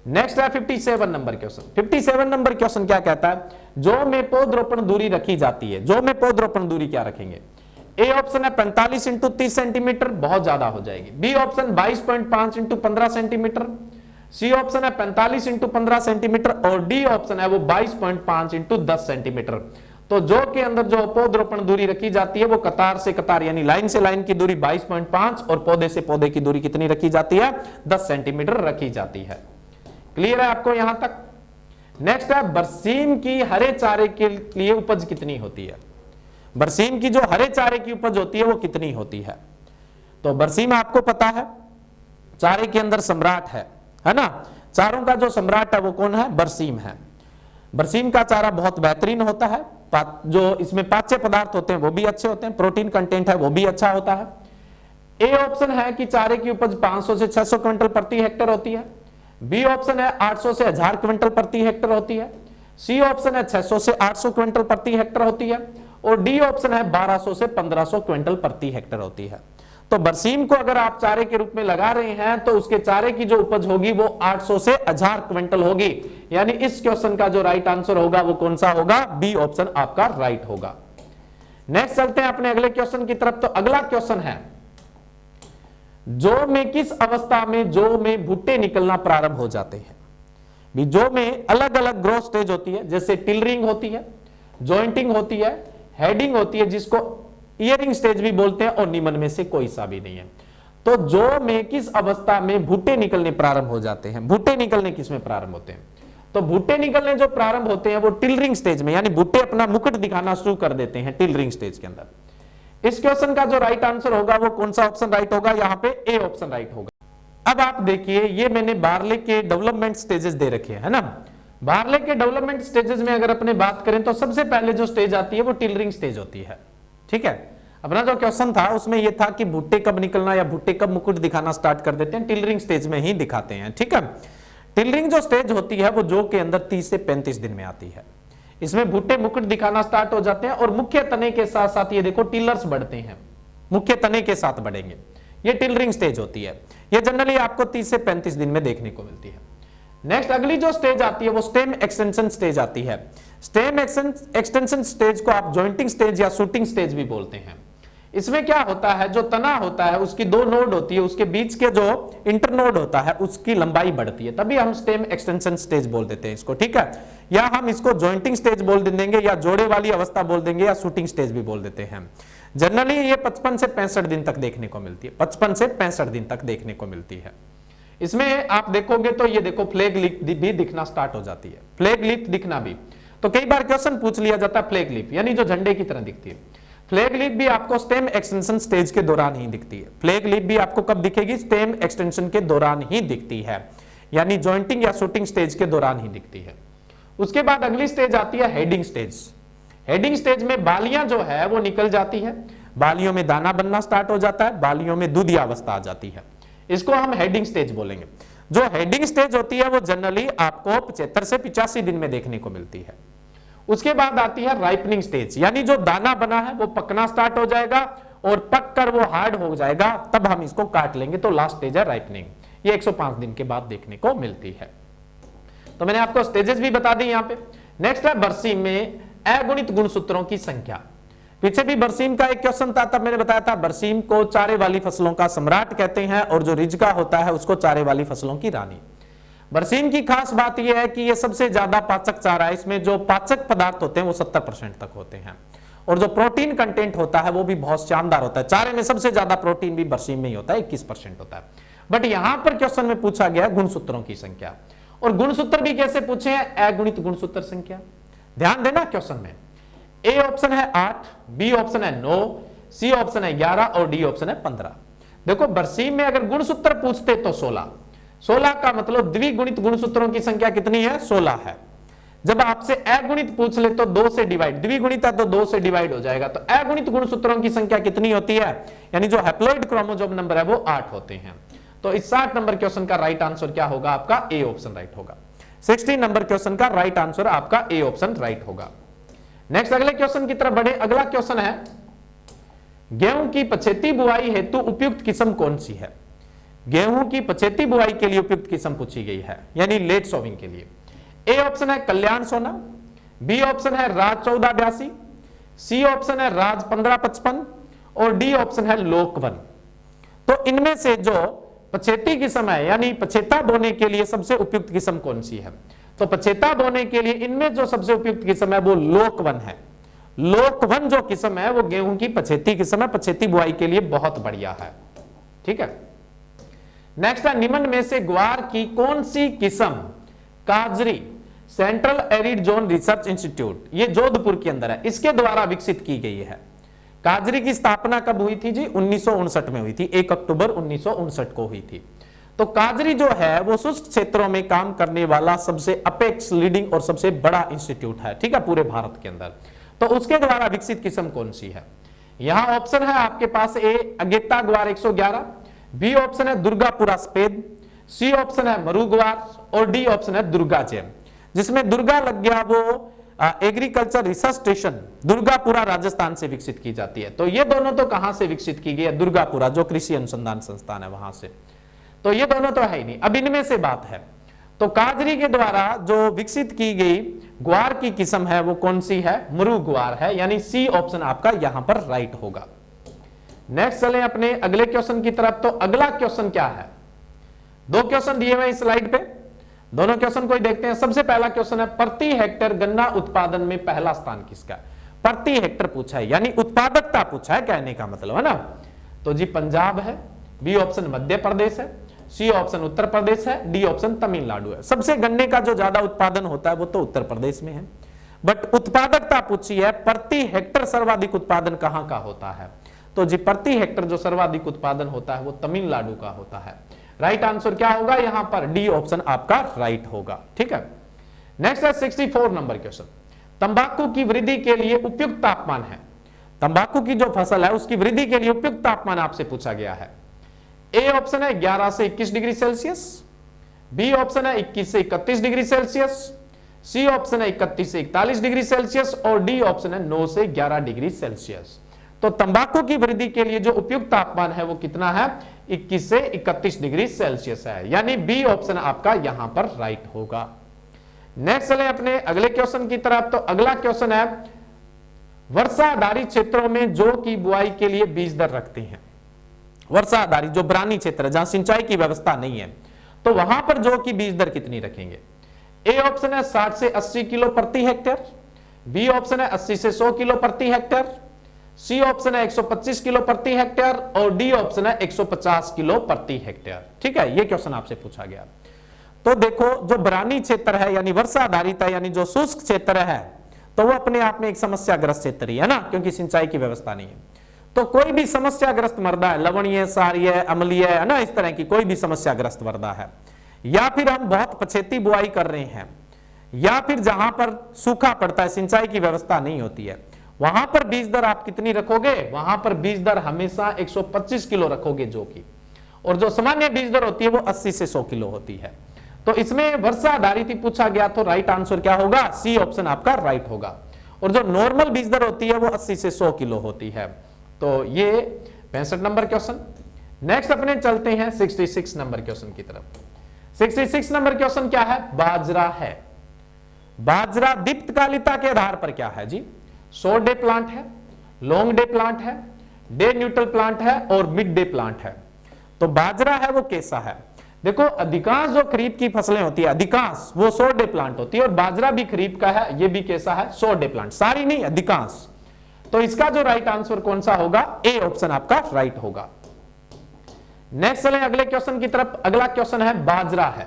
नेक्स्ट है 57 नंबर क्वेश्चन। 57 नंबर क्वेश्चन क्या कहता है? जो में पौधरोपण दूरी रखी जाती है, जो में पौधरोपण दूरी क्या रखेंगे? ए ऑप्शन है 45 × 30 सेंटीमीटर, बहुत ज्यादा हो जाएगी। B option 22.5 × 15 centimetre, C option है 45 × 15 सेंटीमीटर और डी ऑप्शन है वो 22.5 × 10 सेंटीमीटर। तो जो के अंदर जो पौधरोपण दूरी रखी जाती है वो कतार से कतार यानी लाइन से लाइन की दूरी 22.5 और पौधे से पौधे की दूरी कितनी रखी जाती है? 10 सेंटीमीटर रखी जाती है। क्लियर है आपको यहां तक? नेक्स्ट है बरसीम की हरे चारे के लिए उपज कितनी होती है? बरसीम की जो हरे चारे की उपज होती है वो कितनी होती है? तो बरसीम आपको पता है चारे के अंदर सम्राट है ना? चारों का जो सम्राट है वो कौन है? बरसीम है। बरसीम का चारा बहुत बेहतरीन होता है, जो इसमें पाच्य पदार्थ होते हैं वो भी अच्छे होते हैं, प्रोटीन कंटेंट है वो भी अच्छा होता है। ए ऑप्शन है कि चारे की उपज 500 से 600 क्विंटल प्रति हेक्टेयर होती है। बी ऑप्शन है 800 से 1000 क्विंटल प्रति हेक्टेयर होती है। सी ऑप्शन है 600 से 800 क्विंटल प्रति हेक्टेयर होती है और डी ऑप्शन है 1200 से 1500 क्विंटल प्रति हेक्टेयर होती है। तो बरसीम को अगर आप चारे के रूप में लगा रहे हैं तो उसके चारे की जो उपज होगी वो 800 से 1000 क्विंटल होगी, यानी इस क्वेश्चन का जो राइट आंसर होगा वो कौन सा होगा? बी ऑप्शन आपका राइट होगा। नेक्स्ट चलते हैं अपने अगले क्वेश्चन की तरफ। तो अगला क्वेश्चन है जौ में किस अवस्था में जौ में भुट्टे निकलना प्रारंभ हो जाते हैं? भी जौ में अलग अलग ग्रोथ स्टेज होती है, जैसे टिलरिंग होती है, जॉइंटिंग होती है, हेडिंग होती है जिसको ईयरिंग स्टेज भी बोलते हैं, और निम्न में से कोई सा भी नहीं है। तो जौ में किस अवस्था में भुट्टे निकलने प्रारंभ हो जाते हैं? भुट्टे निकलने किस में प्रारंभ होते हैं? तो भुट्टे निकलने जो प्रारंभ होते हैं वो टिलरिंग स्टेज में, यानी भुट्टे अपना मुकुट दिखाना शुरू कर देते हैं टिलरिंग स्टेज के अंदर। इस क्वेश्चन का जो राइट आंसर होगा वो कौन सा ऑप्शन राइट होगा? यहाँ पे ए ऑप्शन राइट होगा। अब आप देखिए, ये मैंने बार्ले के डेवलपमेंट स्टेजेस दे रखे हैं, है ना। बार्ले के डेवलपमेंट स्टेजेस में अगर अपने बात करें तो सबसे पहले जो स्टेज आती है वो टिलरिंग स्टेज होती है, ठीक है। अपना जो क्वेश्चन था उसमें ये था कि भुट्टे कब निकलना या भुट्टे कब मुकुट दिखाना स्टार्ट कर देते हैं, टिलरिंग स्टेज में ही दिखाते हैं, ठीक है। टिलरिंग जो स्टेज होती है वो जौ के अंदर 30 से 35 दिन में आती है। इसमें भुट्टे मुकुट दिखाना स्टार्ट हो जाते हैं और मुख्य तने के साथ साथ ये देखो टिलर्स बढ़ते हैं, मुख्य तने के साथ बढ़ेंगे, ये टिलरिंग स्टेज होती है। ये जनरली आपको 30 से 35 दिन में देखने को मिलती है। नेक्स्ट अगली जो स्टेज आती है वो स्टेम एक्सटेंशन स्टेज आती है। स्टेम एक्सटेंशन स्टेज को आप जॉइंटिंग स्टेज या शूटिंग स्टेज भी बोलते हैं। इसमें क्या होता है, जो तना होता है उसकी दो नोड होती है, उसके बीच के जो इंटरनोड होता है उसकी लंबाई बढ़ती है, तभी हम स्टेम एक्सटेंशन स्टेज बोल देते हैं इसको, ठीक है। या हम इसको जॉइंटिंग स्टेज बोल देंगे, या जोड़े वाली अवस्था बोल देंगे, या शूटिंग स्टेज भी बोल देते हैं। जनरली ये 55 से 65 दिन तक देखने को मिलती है, 55 से 65 दिन तक देखने को मिलती है। इसमें आप देखोगे तो ये देखो फ्लैग लीफ भी दिखना स्टार्ट हो जाती है, फ्लैग लीफ दिखना भी। तो कई बार क्वेश्चन पूछ लिया जाता है फ्लैग लीफ यानी जो झंडे की तरह दिखती है। फ्लैग लीफ भी आपको स्टेम एक्सटेंशन स्टेज के दौरान ही दिखती है। फ्लैग लीफ भी आपको कब दिखेगी, स्टेम एक्सटेंशन के दौरान ही दिखती है, यानी जॉइंटिंग या शूटिंग स्टेज के दौरान ही दिखती है। उसके बाद अगली स्टेज आती है हेडिंग स्टेज। हेडिंग स्टेज में बालियां जो है वो निकल जाती है, बालियों में दाना बनना स्टार्ट हो जाता है, बालियों में दूधिया अवस्था आ जाती है, इसको हम हेडिंग स्टेज बोलेंगे। जो हेडिंग स्टेज होती है वो जनरली आपको 75 से 85 दिन में देखने को मिलती है। उसके बाद आती है राइपनिंग स्टेज, यानी जो दाना बना है वो पकना स्टार्ट हो जाएगा और पक कर वो हार्ड हो जाएगा, तब हम इसको काट लेंगे, तो लास्ट स्टेज है राइपनिंग। ये 105 दिन के बाद देखने को मिलती है। तो मैंने आपको स्टेजेस भी बता दी यहां पे। नेक्स्ट है बरसीम में अगुणित गुणसूत्रों की संख्या। पीछे भी बरसीम का एक क्वेश्चन था, तब मैंने बताया था बरसीम को चारे वाली फसलों का सम्राट कहते हैं और जो रिजका होता है उसको चारे वाली फसलों की रानी। बरसीम की खास बात यह है कि यह सबसे ज्यादा पाचक चारा है, इसमें जो पाचक पदार्थ होते हैं वो 70% तक होते हैं और जो प्रोटीन कंटेंट होता है वो भी बहुत शानदार होता है। चारे में सबसे ज्यादा प्रोटीन भी बरसीम में ही होता है, 21% होता है। बट यहां पर क्वेश्चन में पूछा गया गुणसूत्रों की संख्या, और गुणसूत्र भी कैसे पूछे हैं, अगुणित गुणसूत्र संख्या। ध्यान देना क्वेश्चन में ए ऑप्शन है 8, बी ऑप्शन है 9, सी ऑप्शन है 11 और डी ऑप्शन है 15। देखो बरसीम में अगर गुणसूत्र पूछते तो 16 का मतलब द्विगुणित गुणसूत्रों की संख्या कितनी है, 16 है। जब आपसे अगुणित पूछ ले तो 2 से डिवाइड, द्विगुणित है तो 2 से डिवाइड हो जाएगा, तो अगुणित गुणसूत्रों की संख्या कितनी होती है, यानी जो हैप्लॉइड क्रोमोसोम नंबर है वो 8 होते हैं। तो इस 60 नंबर क्वेश्चन का राइट आंसर क्या होगा, आपका ए ऑप्शन राइट होगा। 16 नंबर क्वेश्चन का राइट आंसर आपका ए ऑप्शन राइट होगा। नेक्स्ट अगले क्वेश्चन की तरफ बढ़े। अगला क्वेश्चन है गेहूं की पछेती बुआई हेतु उपयुक्त किस्म कौन सी है। गेहूं की पछेती बुआई के लिए उपयुक्त किस्म पूछी गई है, यानी लेट सोविंग के लिए। ए ऑप्शन है कल्याण सोना, बी ऑप्शन है राज 1482, सी ऑप्शन है राज 1555 और डी ऑप्शन है लोकवन। तो इनमें से जो पछेती किस्म है यानी पछेता बोने के लिए सबसे उपयुक्त किस्म कौन सी है, तो पछेता बोने के लिए इनमें जो सबसे उपयुक्त किस्म है वो लोकवन है। लोकवन जो किस्म है वो गेहूं की पछेती किस्म है, पछेती बुआई के लिए बहुत बढ़िया है, ठीक है। नेक्स्ट है निम्न में से ग्वार की कौन सी किस्म काजरी central arid zone research institute, ये जोधपुर के अंदर है, इसके द्वारा विकसित की गई है। काजरी की स्थापना कब हुई थी जी, 1959 में हुई थी, 1 अक्टूबर 1959 को हुई थी। तो काजरी जो है वो शुष्क क्षेत्रों में काम करने वाला सबसे अपेक्स लीडिंग और सबसे बड़ा इंस्टीट्यूट है, ठीक है, पूरे भारत के अंदर। तो उसके द्वारा विकसित किस्म कौन सी है, यहां ऑप्शन है आपके पास ए अगेता ग्वार 111, बी ऑप्शन है दुर्गापुरा सफेद, सी ऑप्शन है मरु ग्वार और डी ऑप्शन है दुर्गा जैम। जिसमें दुर्गा लग गया वो agriculture research station Durgapura Rajasthan से विकसित की जाती है। तो ये दोनों तो कहां से विकसित की गई है, दुर्गापुरा जो कृषि अनुसंधान संस्थान है वहां से। तो ये दोनों तो है ही नहीं, अब इनमें से बात है। तो काजरी के द्वारा जो विकसित की गई ग्वार की किस्म है वो कौन सी है, मुरु ग्वार है, यानी सी ऑप्शन आपका यहां पर राइट होगा। नेक्स्ट चलें अपने अगले क्वेश्चन की तरफ। तो अगला क्वेश्चन क्या है, 2 क्वेश्चन दिए हुए इस स्लाइड पे, दोनों क्वेश्चन को देखते हैं। सबसे पहला क्वेश्चन है प्रति हेक्टेयर गन्ना उत्पादन में पहला स्थान किसका। प्रति हेक्टेयर पूछा है, यानी उत्पादकता पूछा है, कहने का मतलब है ना। तो जी पंजाब है, बी ऑप्शन मध्य प्रदेश है, सी ऑप्शन उत्तर प्रदेश है, डी ऑप्शन तमिलनाडु है। सबसे गन्ने का जो ज्यादा उत्पादन होता है वो तो उत्तर प्रदेश में है, बट उत्पादकता पूछी है प्रति हेक्टेयर सर्वाधिक उत्पादन कहां का होता है। तो जी प्रति हेक्टेयर जो सर्वाधिक उत्पादन होता है वो तमिलनाडु का होता है। राइट आंसर क्या होगा यहां पर? डी ऑप्शन आपका राइट होगा। ठीक है, नेक्स्ट है 64 नंबर क्वेश्चन। तंबाकू की वृद्धि के लिए उपयुक्त तापमान है, तंबाकू की जो फसल है उसकी वृद्धि के लिए उपयुक्त तापमान आपसे पूछा गया है। ए ऑप्शन है 11 से 21 डिग्री सेल्सियस, बी ऑप्शन है 21 से 31 डिग्री सेल्सियस, सी ऑप्शन है 31 से 41 डिग्री सेल्सियस और डी ऑप्शन है 9 से 11 डिग्री सेल्सियस। तो तंबाकू की वृद्धि के लिए जो उपयुक्त तापमान है वो कितना है? 21 से 31 डिग्री सेल्सियस है, यानी बी ऑप्शन आपका यहां पर राइट होगा। नेक्स्ट चले अपने अगले क्वेश्चन की तरफ। तो अगला क्वेश्चन है वर्षा आधारित क्षेत्रों में जौ की बुआई के लिए बीज दर रखते हैं। वर्षा आधारित जो बरानी क्षेत्र है जहां सिंचाई की व्यवस्था नहीं है, तो वहां पर जौ की बीज दर कितनी रखेंगे? ए ऑप्शन है 60 से 80 किलो प्रति हेक्टेयर, बी ऑप्शन है 80 से 100 किलो प्रति हेक्टेयर, सी ऑप्शन है 125 किलो प्रति हेक्टेयर और डी ऑप्शन है 150 किलो प्रति हेक्टेयर। ठीक है, ये क्वेश्चन आपसे पूछा गया। तो देखो जो बरानी क्षेत्र है यानी वर्षा आधारित है, यानी जो शुष्क क्षेत्र है, तो वो अपने आप में एक समस्याग्रस्त क्षेत्र ही है ना, क्योंकि सिंचाई की व्यवस्था नहीं है। तो कोई भी समस्याग्रस्त मृदा है, लवणीय, क्षारीय, अम्लीय है ना, इस तरह की कोई भी समस्याग्रस्त मृदा है, या फिर हम बहुत पछेती बुआई कर रहे हैं, या फिर जहां पर सूखा पड़ता है, सिंचाई की व्यवस्था नहीं होती है, वहां पर बीज दर आप कितनी रखोगे? वहां पर बीज दर हमेशा 125 किलो रखोगे जो की, और जो सामान्य बीज दर होती है वो 80 से 100 किलो होती है। तो इसमें वर्षा आधारित ही पूछा गया, तो राइट आंसर क्या होगा? सी ऑप्शन आपका राइट होगा। और जो नॉर्मल बीज दर होती है वो 80 से 100 किलो होती है। तो ये 65 नंबर क्वेश्चन। नेक्स्ट अपने चलते हैं 66 नंबर क्वेश्चन की तरफ। 66 नंबर क्वेश्चन क्या है? बाजरा है। बाजरा दीप्तकालिता के आधार पर क्या है जी? शॉर्ट डे प्लांट है, लॉन्ग डे प्लांट है, डे न्यूट्रल प्लांट है और मिड डे प्लांट है। तो बाजरा है वो कैसा है? देखो अधिकांश जो खरीफ की फसलें होती है अधिकांश वो शॉर्ट डे प्लांट होती है, और बाजरा भी खरीफ का है, ये भी कैसा है? शॉर्ट डे प्लांट, सारी नहीं अधिकांश। तो इसका जो राइट आंसर कौन सा होगा? ए ऑप्शन आपका राइट होगा। नेक्स्ट चलें अगले क्वेश्चन की तरफ। अगला क्वेश्चन है बाजरा है।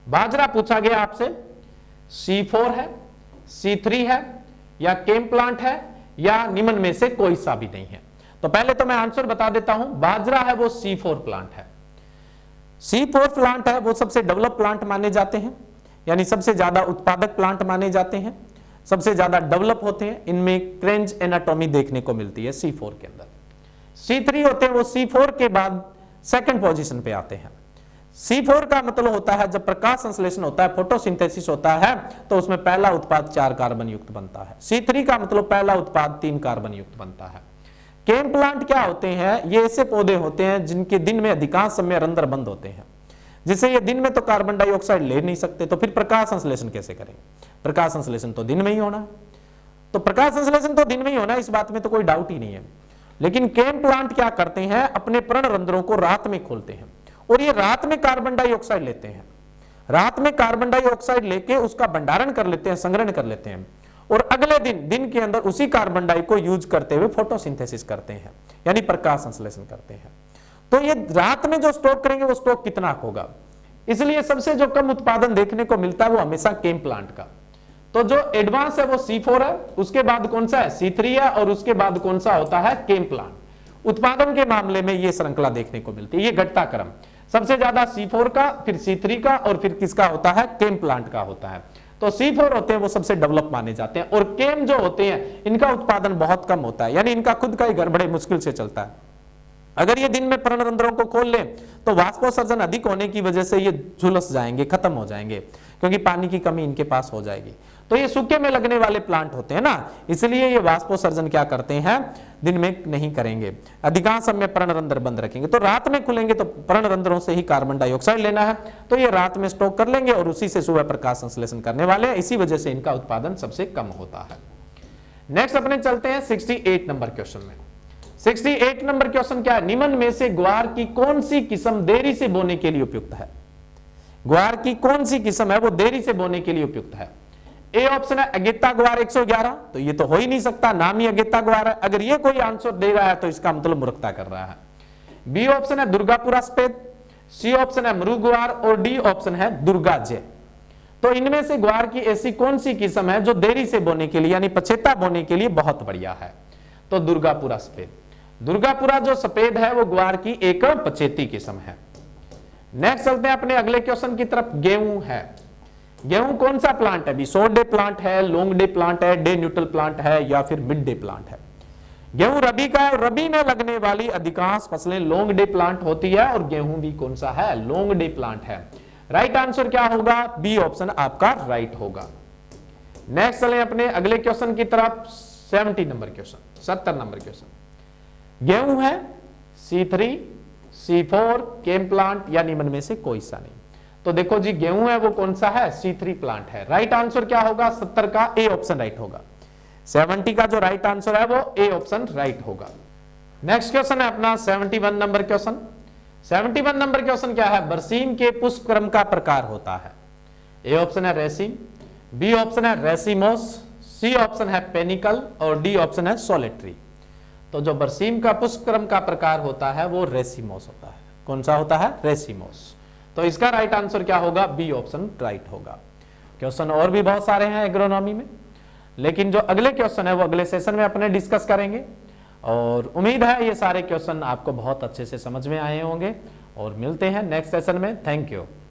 बाजरा पूछा गया आपसे C4 है, C3 है या केम प्लांट है या निम्न में से कोई सा भी नहीं है। तो पहले तो मैं आंसर बता देता हूं, बाजरा है वो C4 प्लांट है। C4 प्लांट है वो सबसे डेवलप प्लांट माने जाते हैं, यानी सबसे ज्यादा उत्पादक प्लांट माने जाते हैं, सबसे ज्यादा डेवलप होते हैं, इनमें क्रेंज एनाटॉमी देखने को मिलती है C4 के अंदर। C3 होते हैं वो C4 के बाद सेकंड पोजीशन पे आते हैं। C4 का मतलब होता है जब प्रकाश संश्लेषण होता है, फोटोसिंथेसिस होता है, तो उसमें पहला उत्पाद 4 कार्बन युक्त बनता है। C3 का मतलब पहला उत्पाद 3 कार्बन युक्त बनता है। केम प्लांट क्या होते हैं? ये ऐसे पौधे होते हैं जिनके दिन में अधिकांश समय रंध्र बंद होते हैं, जिससे ये दिन में तो कार्बन डाइऑक्साइड ले नहीं सकते, तो फिर प्रकाश संश्लेषण कैसे करेंगे? प्रकाश संश्लेषण तो दिन में ही होना, तो प्रकाश संश्लेषण तो दिन में ही होना, इस बात में तो कोई डाउट ही नहीं है। लेकिन केम प्लांट क्या करते हैं? अपने पर्णरंध्रों को रात में खोलते हैं और ये रात में कार्बन डाइऑक्साइड लेते हैं, रात में कार्बन डाइऑक्साइड लेके उसका भंडारण कर लेते हैं, संग्रहण कर लेते हैं, और अगले दिन के अंदर उसी कार्बन डाइ को यूज करते हुए फोटोसिंथेसिस करते हैं, यानी प्रकाश संश्लेषण करते हैं। तो ये रात में जो स्टॉक करेंगे वो स्टॉक कितना होगा? इसलिए सबसे जो कम उत्पादन देखने को मिलता है वो हमेशा केम प्लांट का। तो जो एडवांस है वो C4 है, उसके बाद कौन सा है? C3 है, और उसके बाद कौन सा होता है? केम प्लांट। उत्पादन के मामले में ये श्रृंखला देखने को मिलती है, ये घटता क्रम सबसे ज्यादा C4 का, फिर C3 का, और फिर किसका होता है? केम प्लांट का होता है। तो C4 होते हैं वो सबसे डेवलप माने जाते हैं, और केम जो होते हैं इनका उत्पादन बहुत कम होता है, यानी इनका खुद का ही घर बड़े मुश्किल से चलता है। अगर ये दिन में पर्णरंध्रों को खोल लें तो वाष्पोत्सर्जन अधिक होने की वजह से ये झुलस जाएंगे, खत्म हो जाएंगे, क्योंकि पानी की कमी इनके पास हो जाएगी। तो ये सूखे में लगने वाले प्लांट होते हैं ना, इसलिए ये वाष्पोत्सर्जन क्या करते हैं? दिन में नहीं करेंगे, अधिकांश समय पर्णरंध्र बंद रखेंगे। तो रात में खुलेंगे तो पर्णरंध्रों से ही कार्बन डाइऑक्साइड लेना है, तो ये रात में स्टॉक कर लेंगे और उसी से सुबह प्रकाश संश्लेषण करने वाले हैं, इसी वजह से इनका उत्पादन सबसे कम होता है। नेक्स्ट अपने चलते हैं 68 नंबर क्वेश्चन में। 68 नंबर क्वेश्चन क्या है? निम्न में से ग्वार की कौन सी किस्म देरी से बोने के लिए उपयुक्त है? ग्वार की कौन सी किस्म है वो देरी से बोने के लिए उपयुक्त है? ए ऑप्शन है अगेता ग्वार 111, तो ये तो हो ही नहीं सकता, नाम ही अगेता ग्वार है। अगर ये कोई आंसर दे रहा है तो इसका मतलब मूर्खता कर रहा है। बी ऑप्शन है दुर्गापुरा सफेद, सी ऑप्शन है मृग ग्वार और डी ऑप्शन है दुर्गा जय। तो इनमें से ग्वार की ऐसी कौन सी किस्म है जो देरी से बोने के लिए यानी पछेता बोने के लिए बहुत बढ़िया है? तो दुर्गापुरा सफेद। दुर्गापुरा जो सफेद है वो ग्वार की एक पछेती किस्म है। नेक्स्ट चलते हैं अपने अगले क्वेश्चन की तरफ। गेहूं है, गेहूं कौन सा प्लांट है अभी? शॉर्ट डे प्लांट है, लॉन्ग डे प्लांट है, डे न्यूट्रल प्लांट है या फिर मिड डे प्लांट है? गेहूं रबी का है, रबी में लगने वाली अधिकांश फसलें लॉन्ग डे प्लांट होती है और गेहूं भी कौन सा है? लॉन्ग डे प्लांट है। राइट आंसर क्या होगा? बी ऑप्शन आपका राइट होगा। नेक्स्ट चलें अपने अगले क्वेश्चन की तरफ। 70 नंबर क्वेश्चन, 70 नंबर क्वेश्चन। गेहूं है, C3, C4, केम प्लांट या निम्न में से कोई सा नहीं? तो देखो जी, गेहूं है वो कौन सा है? C3 प्लांट है। राइट आंसर क्या होगा? 70 का ए ऑप्शन राइट होगा। 70 का जो राइट आंसर है वो ए ऑप्शन राइट होगा। नेक्स्ट क्वेश्चन है अपना 71 नंबर क्वेश्चन। 71 नंबर क्वेश्चन क्या है? बरसीम के पुष्प क्रम का प्रकार होता है। ए ऑप्शन है रेसिम, बी ऑप्शन है रेसिमोस, सी ऑप्शन है पेनिकल और डी ऑप्शन है सोलेट्री। तो जो बरसीम का पुष्प क्रम का प्रकार होता है वो रेसिमोस होता है। कौन सा होता है? रेसिमोस। तो इसका राइट आंसर क्या होगा? बी ऑप्शन राइट होगा। क्वेश्चन और भी बहुत सारे हैं एग्रोनॉमी में, लेकिन जो अगले क्वेश्चन है वो अगले सेशन में अपने डिस्कस करेंगे और उम्मीद है ये सारे क्वेश्चन आपको बहुत अच्छे से समझ में आए होंगे और मिलते हैं नेक्स्ट सेशन में। Thank you.